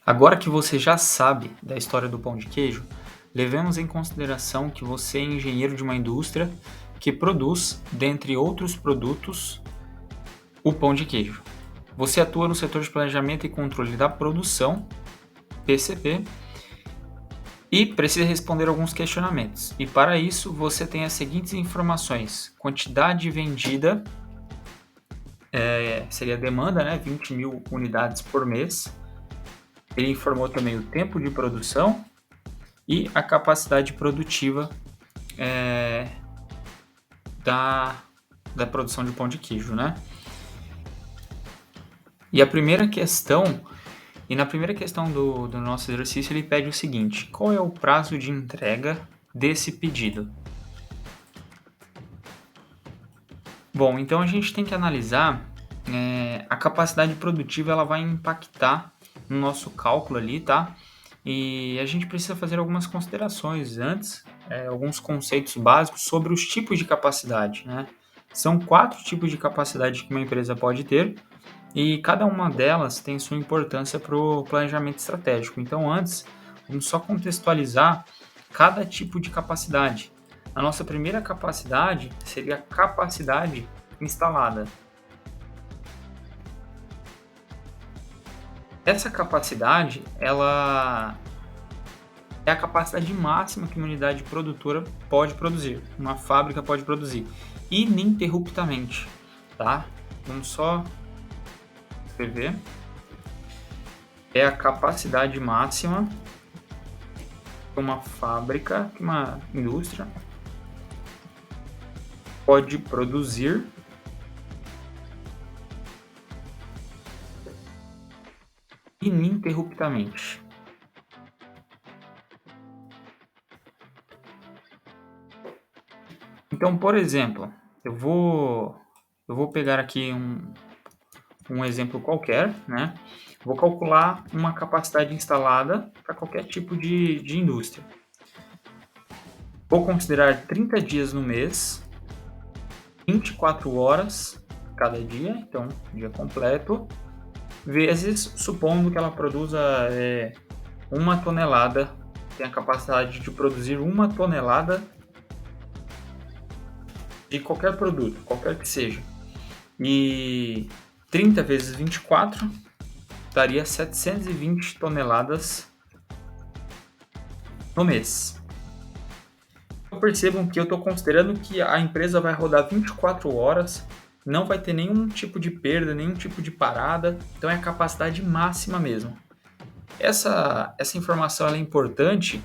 Agora que você já sabe da história do pão de queijo, levemos em consideração que você é engenheiro de uma indústria que produz, dentre outros produtos, o pão de queijo. Você atua no setor de planejamento e controle da produção, PCP, e precisa responder alguns questionamentos. E para isso, você tem as seguintes informações: quantidade vendida, seria a demanda, 20 mil unidades por mês. Ele informou também o tempo de produção e a capacidade produtiva da produção de pão de queijo, né? E na primeira questão do nosso exercício, ele pede o seguinte: qual é o prazo de entrega desse pedido? Bom, então a gente tem que analisar a capacidade produtiva, ela vai impactar no nosso cálculo ali, tá? E a gente precisa fazer algumas considerações antes, alguns conceitos básicos sobre os tipos de capacidade, né? São 4 tipos de capacidade que uma empresa pode ter e cada uma delas tem sua importância para o planejamento estratégico. Então, antes, vamos só contextualizar cada tipo de capacidade. A nossa primeira capacidade seria a capacidade instalada. Essa capacidade, ela é a capacidade máxima que uma unidade produtora pode produzir, uma fábrica pode produzir, ininterruptamente, tá? Vamos só escrever. É a capacidade máxima que uma fábrica, que uma indústria pode produzir ininterruptamente. Então, por exemplo, eu vou pegar aqui um exemplo qualquer, né? Vou calcular uma capacidade instalada para qualquer tipo de indústria. Vou considerar 30 dias no mês, 24 horas cada dia, então dia completo, vezes, supondo que ela produza 1 tonelada, tem a capacidade de produzir 1 tonelada de qualquer produto, qualquer que seja. E 30 vezes 24 daria 720 toneladas no mês. Então percebam que eu estou considerando que a empresa vai rodar 24 horas, não vai ter nenhum tipo de perda, nenhum tipo de parada, então é a capacidade máxima mesmo. Essa informação ela é importante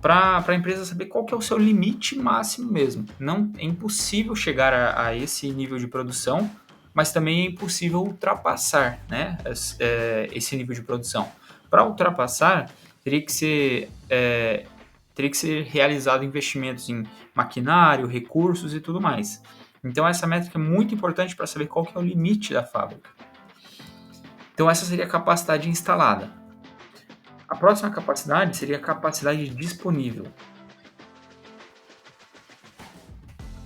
para a empresa saber qual que é o seu limite máximo mesmo. Não é impossível chegar a esse nível de produção, mas também é impossível ultrapassar, né, esse nível de produção. Para ultrapassar, teria que ser realizado investimentos em maquinário, recursos e tudo mais. Então essa métrica é muito importante para saber qual que é o limite da fábrica. Então essa seria a capacidade instalada. A próxima capacidade seria a capacidade disponível.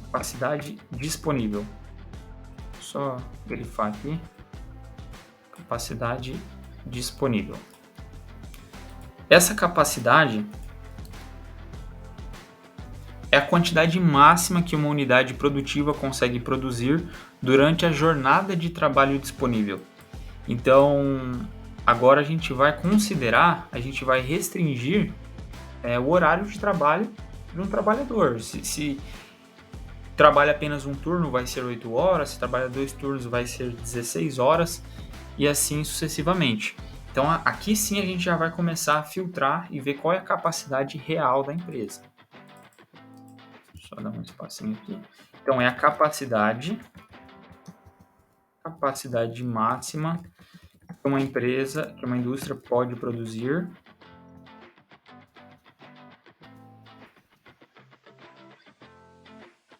Capacidade disponível. Só verifar aqui. Capacidade disponível. Essa capacidade é a quantidade máxima que uma unidade produtiva consegue produzir durante a jornada de trabalho disponível. Então, agora a gente vai restringir o horário de trabalho de um trabalhador. Se trabalha apenas um turno, vai ser 8 horas, se trabalha 2 turnos, vai ser 16 horas, e assim sucessivamente. Então, aqui sim a gente já vai começar a filtrar e ver qual é a capacidade real da empresa. Só dar um espacinho aqui. Então, é a capacidade máxima que uma empresa, que uma indústria pode produzir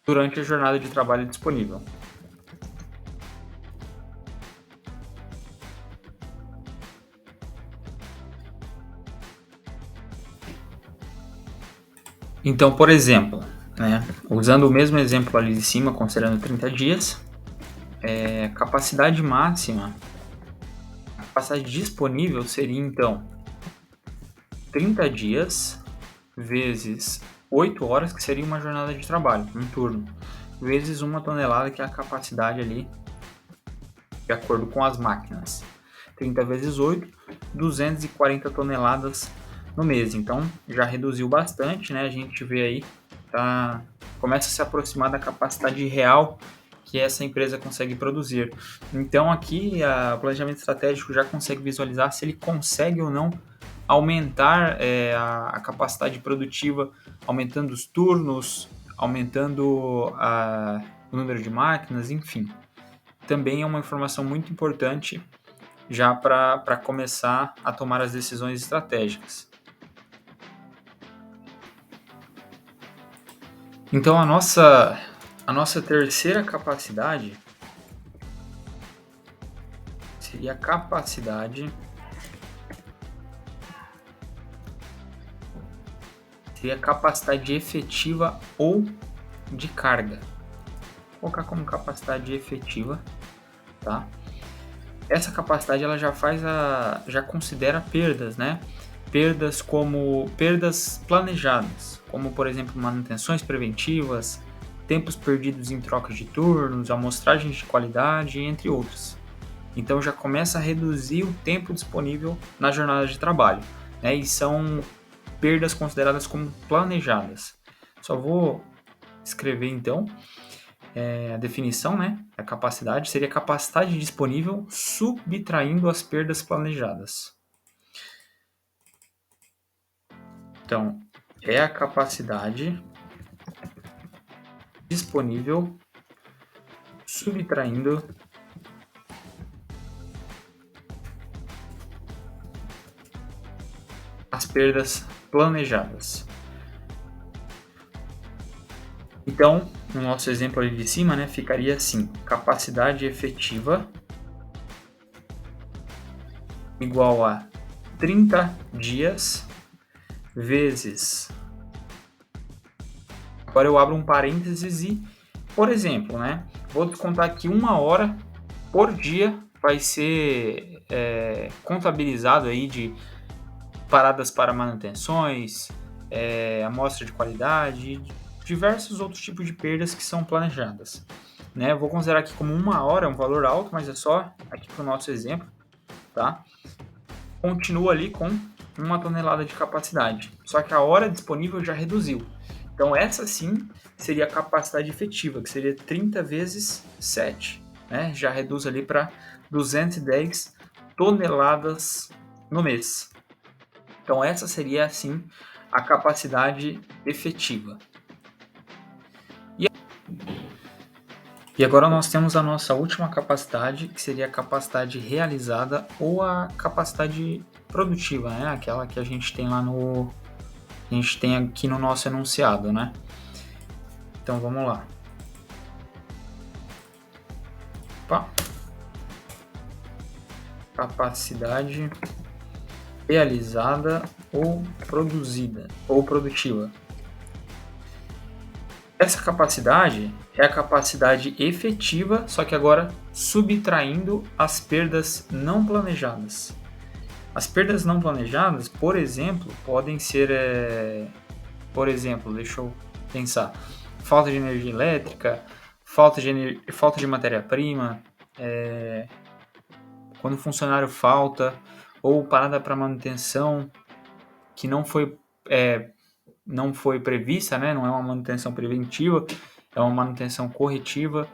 durante a jornada de trabalho disponível. Então, por exemplo, usando o mesmo exemplo ali de cima, considerando 30 dias, capacidade máxima, a capacidade disponível seria então 30 dias vezes 8 horas, que seria uma jornada de trabalho, um turno, vezes 1 tonelada, que é a capacidade ali, de acordo com as máquinas. 30 vezes 8, 240 toneladas no mês. Então, já reduziu bastante, né? A gente vê aí, começa a se aproximar da capacidade real que essa empresa consegue produzir. Então, aqui, o planejamento estratégico já consegue visualizar se ele consegue ou não aumentar a capacidade produtiva, aumentando os turnos, aumentando o número de máquinas, enfim. Também é uma informação muito importante já para começar a tomar as decisões estratégicas. Então, a nossa terceira capacidade seria a capacidade efetiva ou de carga. Vou colocar como capacidade efetiva, tá? Essa capacidade ela já considera perdas, né? Perdas como perdas planejadas, como por exemplo manutenções preventivas, tempos perdidos em troca de turnos, amostragens de qualidade, entre outros. Então já começa a reduzir o tempo disponível na jornada de trabalho, né? E são perdas consideradas como planejadas. Só vou escrever então a definição, né? A capacidade seria a capacidade disponível subtraindo as perdas planejadas. Então, é a capacidade disponível subtraindo as perdas planejadas. Então, no nosso exemplo ali de cima, né, ficaria assim: capacidade efetiva igual a 30 dias vezes. Agora eu abro um parênteses e, por exemplo, né, vou descontar aqui 1 hora por dia vai ser contabilizado aí de paradas para manutenções, amostra de qualidade, diversos outros tipos de perdas que são planejadas. Né? Vou considerar aqui como 1 hora, um valor alto, mas é só aqui para o nosso exemplo. Tá? Continua ali com 1 tonelada de capacidade, só que a hora disponível já reduziu. Então essa sim seria a capacidade efetiva, que seria 30 vezes 7. Né? Já reduz ali para 210 toneladas no mês. Então essa seria assim a capacidade efetiva. E agora nós temos a nossa última capacidade, que seria a capacidade realizada ou a capacidade produtiva, né? Aquela que a gente tem a gente tem aqui no nosso enunciado, né? Então vamos lá. Opa. Capacidade realizada ou produzida ou produtiva. Essa capacidade é a capacidade efetiva, só que agora subtraindo as perdas não planejadas. As perdas não planejadas, por exemplo, podem ser, deixa eu pensar, falta de energia elétrica, falta de matéria-prima, quando o funcionário falta, ou parada para manutenção que não foi prevista, né? Não é uma manutenção preventiva, é uma manutenção corretiva.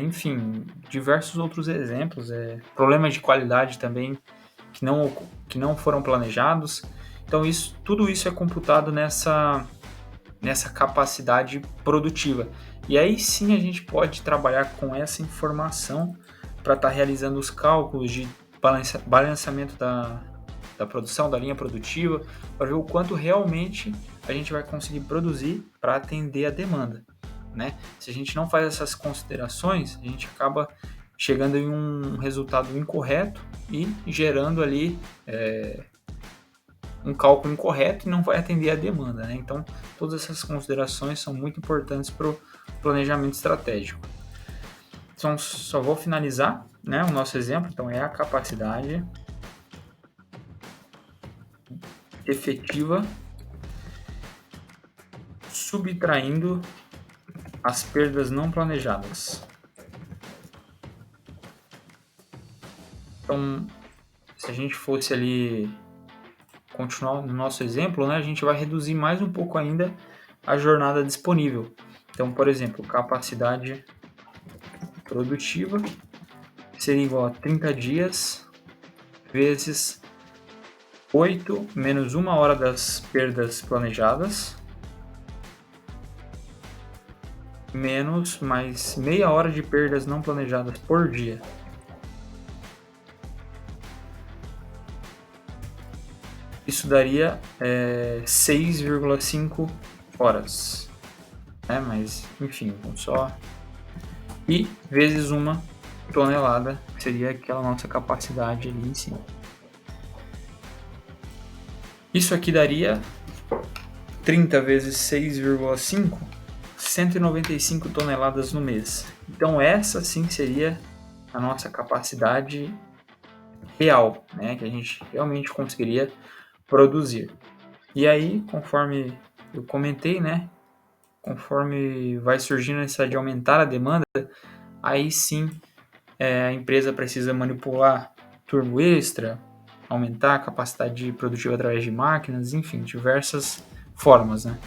Enfim, diversos outros exemplos. Problemas de qualidade também que não foram planejados. Então, tudo isso é computado nessa capacidade produtiva. E aí sim a gente pode trabalhar com essa informação para estar realizando os cálculos de balanceamento da produção, da linha produtiva, para ver o quanto realmente a gente vai conseguir produzir para atender a demanda. Né? Se a gente não faz essas considerações, a gente acaba chegando em um resultado incorreto e gerando ali um cálculo incorreto e não vai atender a demanda. Né? Então, todas essas considerações são muito importantes para o planejamento estratégico. Então, só vou finalizar, né, o nosso exemplo. Então, é a capacidade efetiva subtraindo as perdas não planejadas. Então, se a gente fosse ali continuar no nosso exemplo, né, a gente vai reduzir mais um pouco ainda a jornada disponível. Então, por exemplo, capacidade produtiva seria igual a 30 dias vezes 8 menos 1 hora das perdas planejadas, menos mais meia hora de perdas não planejadas por dia. Isso daria 6,5 horas. Mas, enfim, vamos só... E vezes 1 tonelada, que seria aquela nossa capacidade ali em cima. Isso aqui daria 30 vezes 6,5, 195 toneladas no mês. Então essa sim seria a nossa capacidade real, né, que a gente realmente conseguiria produzir. E aí, conforme eu comentei, né, conforme vai surgindo a necessidade de aumentar a demanda, aí sim a empresa precisa manipular turbo extra, aumentar a capacidade produtiva através de máquinas, enfim, diversas formas, né?